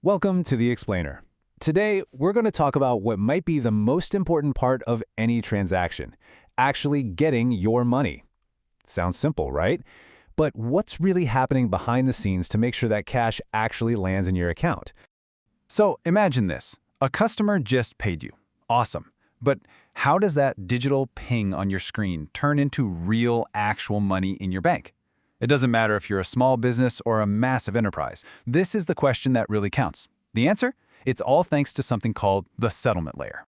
Welcome to The Explainer. Today, we're going to talk about what might be the most important part of any transaction, actually getting your money. Sounds simple, right? But what's really happening behind the scenes to make sure that cash actually lands in your account? So imagine this. A customer just paid you. Awesome. But how does that digital ping on your screen turn into real, actual money in your bank? It doesn't matter if you're a small business or a massive enterprise. This is the question that really counts. The answer? It's all thanks to something called the settlement layer.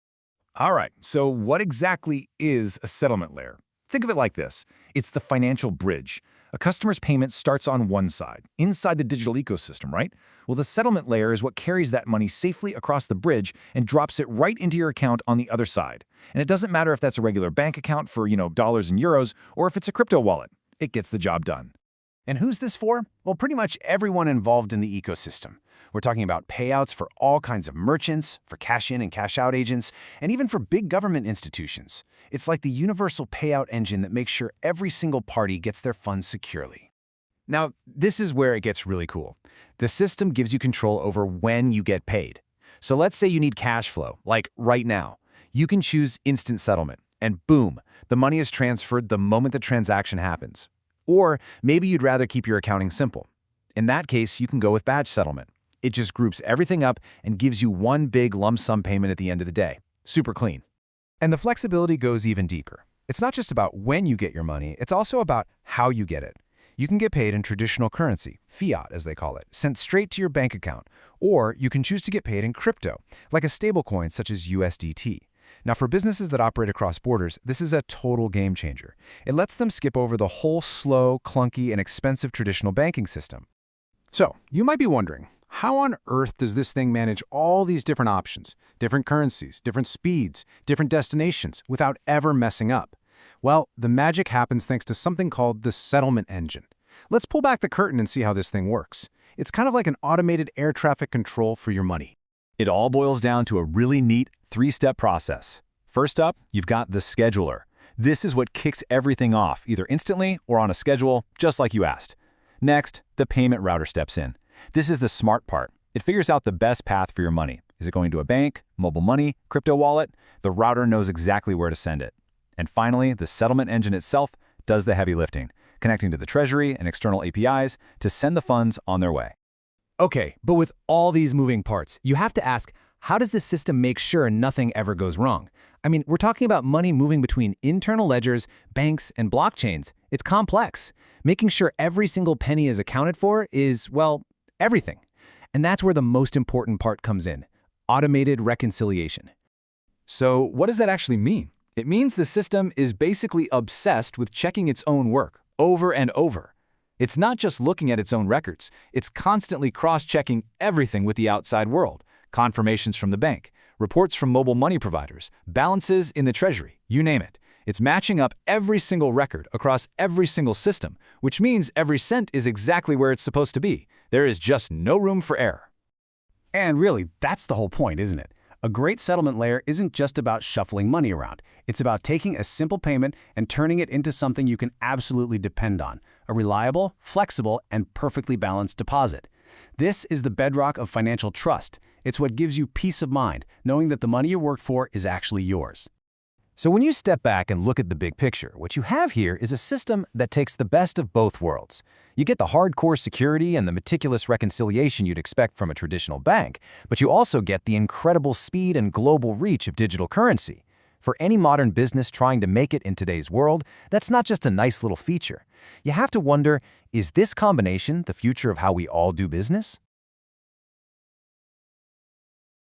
All right, so what exactly is a settlement layer? Think of it like this. It's the financial bridge. A customer's payment starts on one side, inside the digital ecosystem, right? Well, the settlement layer is what carries that money safely across the bridge and drops it right into your account on the other side. And it doesn't matter if that's a regular bank account for, dollars and euros, or if it's a crypto wallet. It gets the job done. And who's this for? Well, pretty much everyone involved in the ecosystem. We're talking about payouts for all kinds of merchants, for cash-in and cash-out agents, and even for big government institutions. It's like the universal payout engine that makes sure every single party gets their funds securely. Now, this is where it gets really cool. The system gives you control over when you get paid. So let's say you need cash flow, like right now. You can choose instant settlement, and boom, the money is transferred the moment the transaction happens. Or maybe you'd rather keep your accounting simple. In that case, you can go with batch settlement. It just groups everything up and gives you one big lump sum payment at the end of the day. Super clean. And the flexibility goes even deeper. It's not just about when you get your money, it's also about how you get it. You can get paid in traditional currency, fiat as they call it, sent straight to your bank account. Or you can choose to get paid in crypto, like a stablecoin such as USDT. Now, for businesses that operate across borders, this is a total game changer. It lets them skip over the whole slow, clunky, and expensive traditional banking system. So, you might be wondering, how on earth does this thing manage all these different options, different currencies, different speeds, different destinations, without ever messing up? Well, the magic happens thanks to something called the settlement engine. Let's pull back the curtain and see how this thing works. It's kind of like an automated air traffic control for your money. It all boils down to a really neat three-step process. First up, you've got the scheduler. This is what kicks everything off, either instantly or on a schedule, just like you asked. Next, the payment router steps in. This is the smart part. It figures out the best path for your money. Is it going to a bank, mobile money, crypto wallet? The router knows exactly where to send it. And finally, the settlement engine itself does the heavy lifting, connecting to the treasury and external APIs to send the funds on their way. Okay, but with all these moving parts, you have to ask, how does the system make sure nothing ever goes wrong? I mean, we're talking about money moving between internal ledgers, banks, and blockchains. It's complex. Making sure every single penny is accounted for is, well, everything. And that's where the most important part comes in, automated reconciliation. So what does that actually mean? It means the system is basically obsessed with checking its own work over and over. It's not just looking at its own records. It's constantly cross-checking everything with the outside world. Confirmations from the bank, reports from mobile money providers, balances in the treasury, you name it. It's matching up every single record across every single system, which means every cent is exactly where it's supposed to be. There is just no room for error. And really, that's the whole point, isn't it? A great settlement layer isn't just about shuffling money around. It's about taking a simple payment and turning it into something you can absolutely depend on, a reliable, flexible, and perfectly balanced deposit. This is the bedrock of financial trust. It's what gives you peace of mind, knowing that the money you worked for is actually yours. So when you step back and look at the big picture, what you have here is a system that takes the best of both worlds. You get the hardcore security and the meticulous reconciliation you'd expect from a traditional bank, but you also get the incredible speed and global reach of digital currency. For any modern business trying to make it in today's world, that's not just a nice little feature. You have to wonder, is this combination the future of how we all do business?